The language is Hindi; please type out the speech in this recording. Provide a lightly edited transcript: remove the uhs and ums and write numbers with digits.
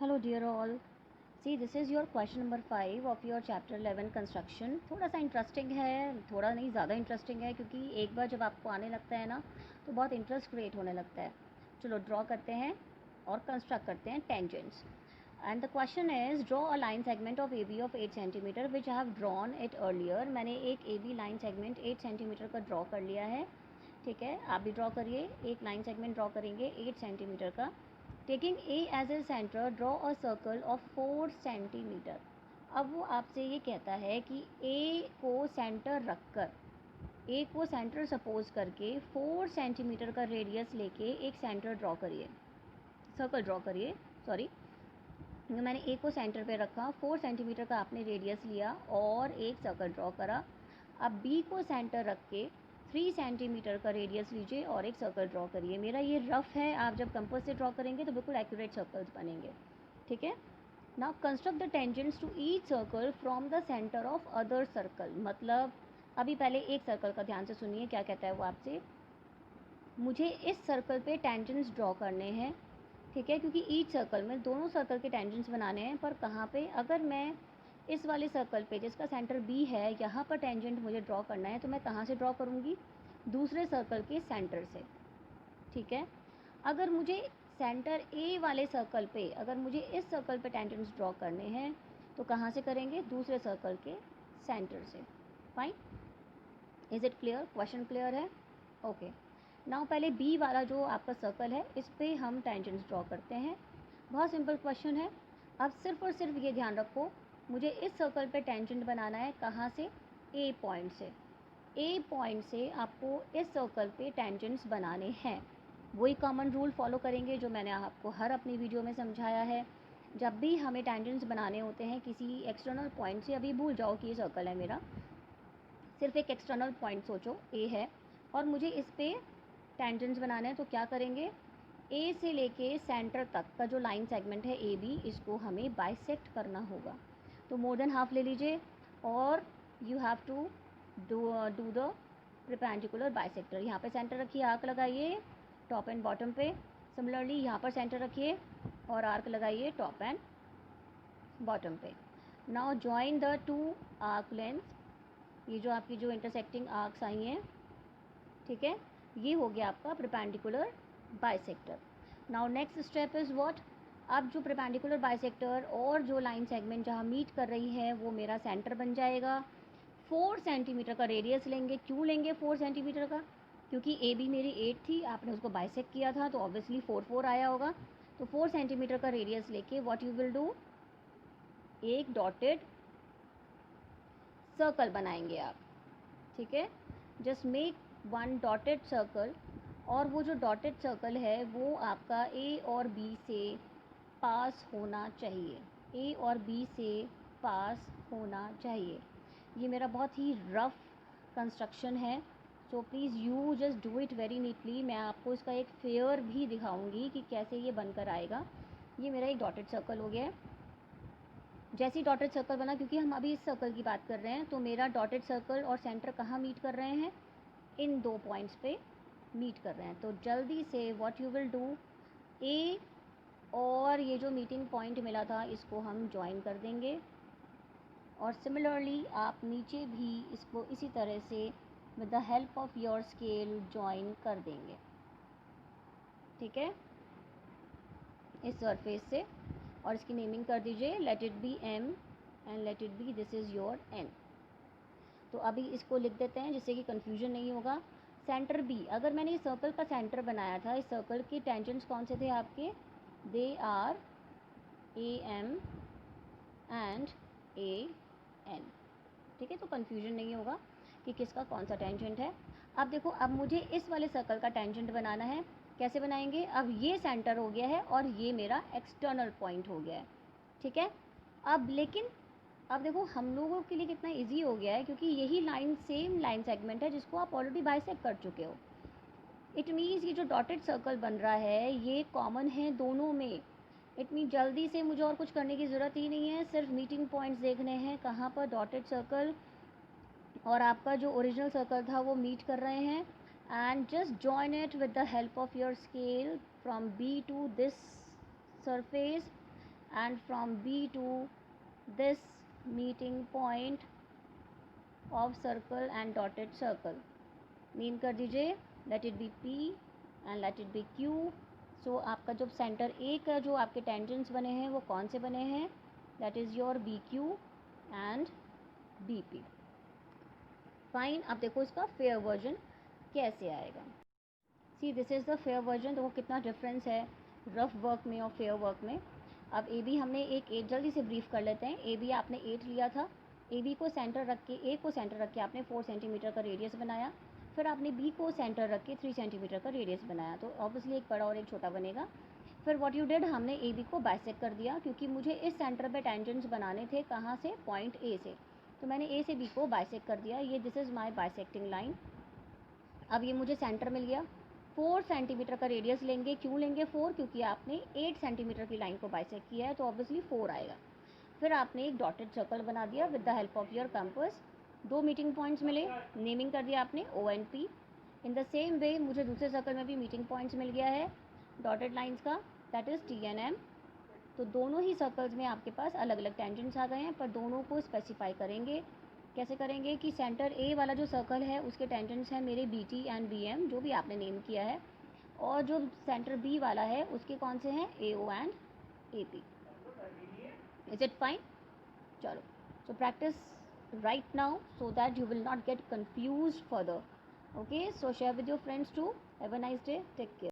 Hello dear all. See, this is your question number 5 of your chapter 11 construction. थोड़ा सा इंटरेस्टिंग है, थोड़ा नहीं ज़्यादा इंटरेस्टिंग है, क्योंकि एक बार जब आपको आने लगता है ना तो बहुत इंटरेस्ट क्रिएट होने लगता है. चलो ड्रॉ करते हैं और कंस्ट्रक्ट करते हैं tangents. And the question is draw a line segment of A B of 8 centimetre which I have drawn it earlier. मैंने एक A B line segment 8 centimetre का ड्रॉ कर लिया है. ठीक है, आप भी ड्रॉ करिए. एक लाइन सेगमेंट ड्रॉ करेंगे 8 सेंटीमीटर का. Taking A as A centre draw a circle of 4 centimetre. अब वो आपसे ये कहता है कि ए को सेंटर रखकर, ए को सेंटर सपोज करके 4 सेंटीमीटर का रेडियस लेके एक सेंटर ड्रॉ करिए, सर्कल ड्रॉ करिए. सॉरी, मैंने ए को सेंटर पे रखा, 4 सेंटीमीटर का आपने रेडियस लिया और एक सर्कल ड्रॉ करा. अब बी को सेंटर रख के 3 सेंटीमीटर का रेडियस लीजिए और एक सर्कल ड्रॉ करिए. मेरा ये रफ है, आप जब कंपास से ड्रॉ करेंगे तो बिल्कुल एक्यूरेट सर्कल्स बनेंगे. ठीक है. Now construct the tangents to each circle from the centre of other circle. मतलब अभी पहले एक सर्कल का ध्यान से सुनिए क्या कहता है वो आपसे. मुझे इस सर्कल पे टेंजेंट्स ड्रॉ करने हैं. ठीक है, क्योंकि ईच सर्कल में दोनों सर्कल के टेंजेंट्स बनाने हैं. पर कहाँ पे, अगर मैं इस वाले सर्कल पे जिसका सेंटर बी है यहाँ पर टेंजेंट मुझे ड्रॉ करना है तो मैं कहाँ से ड्रॉ करूँगी, दूसरे सर्कल के सेंटर से. ठीक है. अगर मुझे सेंटर ए वाले सर्कल पे, अगर मुझे इस सर्कल पे टेंजेंट्स ड्रॉ करने हैं तो कहाँ से करेंगे, दूसरे सर्कल के सेंटर से. Fine. Is it clear? Question clear है? ओके. नाउ पहले बी वाला जो आपका सर्कल है इस पर हम टेंजेंट्स ड्रॉ करते हैं. बहुत सिंपल क्वेश्चन है. अब सिर्फ और सिर्फ ये ध्यान रखो, मुझे इस सर्कल पे टेंजेंट बनाना है. कहाँ से? ए पॉइंट से. ए पॉइंट से आपको इस सर्कल पे टेंजेंट्स बनाने हैं. वही कॉमन रूल फॉलो करेंगे जो मैंने आपको हर अपनी वीडियो में समझाया है. जब भी हमें टेंजेंट्स बनाने होते हैं किसी एक्सटर्नल पॉइंट से, अभी भूल जाओ कि ये सर्कल है मेरा, सिर्फ एक एक्सटर्नल पॉइंट सोचो ए है और मुझे इस पर टेंजेंट्स बनाने हैं. तो क्या करेंगे, ए से लेके सेंटर तक का जो लाइन सेगमेंट है ए बी, इसको हमें बाइसेक्ट करना होगा. तो मोर देन हाफ ले लीजिए और you have to do the perpendicular bisector. यहाँ पे सेंटर रखिए, आर्क लगाइए टॉप एंड बॉटम पे. सिमिलरली यहाँ पर सेंटर रखिए और आर्क लगाइए टॉप एंड बॉटम पे. Now join the two arc length. ये जो आपकी जो इंटरसेक्टिंग आर्क्स आई हैं, ठीक है, ये हो गया आपका perpendicular bisector. Now next step is what. अब जो परपेंडिकुलर बाइसेक्टर और जो लाइन सेगमेंट जहाँ मीट कर रही है वो मेरा सेंटर बन जाएगा. 4 सेंटीमीटर का रेडियस लेंगे. क्यों लेंगे 4 सेंटीमीटर का, क्योंकि ए बी मेरी 8 थी, आपने उसको बाइसेक्ट किया था तो ऑब्वियसली 4 4 आया होगा. तो 4 सेंटीमीटर का रेडियस लेके व्हाट यू विल डू, एक डॉटेड सर्कल बनाएंगे आप. ठीक है, just make one dotted circle. और वो जो डॉटेड सर्कल है वो आपका ए और बी से पास होना चाहिए. ए और बी से पास होना चाहिए. ये मेरा बहुत ही रफ कंस्ट्रक्शन है, so please you just do it very neatly. मैं आपको इसका एक फेयर भी दिखाऊंगी कि कैसे ये बनकर आएगा. ये मेरा एक डॉटेड सर्कल हो गया है. जैसे ही डॉटेड सर्कल बना, क्योंकि हम अभी इस सर्कल की बात कर रहे हैं, तो मेरा डॉटेड सर्कल और सेंटर कहाँ मीट कर रहे हैं, इन 2 पॉइंट्स पे मीट कर रहे हैं. तो जल्दी से व्हाट यू विल डू, ए और ये जो मीटिंग पॉइंट मिला था इसको हम ज्वाइन कर देंगे. और सिमिलरली आप नीचे भी इसको इसी तरह से with the help of your scale join कर देंगे. ठीक है, इस सरफेस से. और इसकी नेमिंग कर दीजिए, let it be M and let it be this is your N. तो अभी इसको लिख देते हैं जिससे कि कन्फ्यूजन नहीं होगा. सेंटर बी, अगर मैंने इस सर्कल का सेंटर बनाया था, इस सर्कल के टेंजेंट्स कौन से थे आपके, they are A M and A N. ठीक है, तो कन्फ्यूजन नहीं होगा कि किसका कौन सा टेंजेंट है. अब देखो, अब मुझे इस वाले सर्कल का टेंजेंट बनाना है. कैसे बनाएंगे, अब ये सेंटर हो गया है और ये मेरा एक्सटर्नल पॉइंट हो गया है. ठीक है. अब लेकिन अब देखो हम लोगों के लिए कितना इजी हो गया है, क्योंकि यही लाइन सेम लाइन सेगमेंट है जिसको आप ऑलरेडी बाइसेक्ट कर चुके हो. इट मीन्स ये जो डॉटेड सर्कल बन रहा है ये कॉमन है दोनों में. इट मीन जल्दी से मुझे और कुछ करने की ज़रूरत ही नहीं है, सिर्फ मीटिंग पॉइंट्स देखने हैं कहाँ पर डॉटेड सर्कल और आपका जो ओरिजिनल सर्कल था वो मीट कर रहे हैं. And just join it with the help of your scale from B to this surface. and from B to this meeting point of circle and dotted circle. Mean कर दीजिए let it be P and let it be Q. सो आपका जो सेंटर ए का जो आपके टेंजेंट्स बने हैं वो कौन से बने हैं? That is your BQ and BP. Fine. अब देखो इसका फेयर वर्जन कैसे आएगा. See this is the fair version. देखो कितना डिफरेंस है रफ वर्क में और फेयर वर्क में. अब ए बी हमने एक 8 जल्दी से ब्रीफ कर लेते हैं. ए बी आपने 8 लिया था. ए बी को सेंटर रख के, ए को सेंटर रख के आपने 4 सेंटीमीटर का रेडियस बनाया. फिर आपने बी को सेंटर रख के 3 सेंटीमीटर का रेडियस बनाया. तो ऑब्वियसली एक बड़ा और एक छोटा बनेगा. फिर व्हाट यू डिड, हमने ए बी को बाइसेक्ट कर दिया क्योंकि मुझे इस सेंटर पे टेंजेंट्स बनाने थे. कहाँ से? पॉइंट ए से. तो मैंने ए से बी को बाइसेक्ट कर दिया. ये this is my bisecting line. अब ये मुझे सेंटर मिल गया. 4 सेंटीमीटर का रेडियस लेंगे. क्यों लेंगे 4? क्योंकि आपने 8 सेंटीमीटर की लाइन को बाइसेक्ट किया है तो ऑब्वियसली 4 आएगा. फिर आपने एक डॉटेड सर्कल बना दिया with the help of your compass. 2 meeting points मिले. नेमिंग कर दिया आपने O and P. In the same way मुझे दूसरे सर्कल में भी मीटिंग पॉइंट्स मिल गया है डॉटेड लाइंस का, that is T and M. तो दोनों ही सर्कल्स में आपके पास अलग अलग टेंजेंट्स आ गए हैं, पर दोनों को स्पेसिफाई करेंगे. कैसे करेंगे कि सेंटर ए वाला जो सर्कल है उसके टेंजेंट्स हैं मेरे BT एंड BM जो भी आपने नेम किया है, और जो सेंटर बी वाला है उसके कौन से हैं? AO and AP. Is it fine? चलो, so practice right now so that you will not get confused further. Okay, so share with your friends too. Have a nice day. Take care.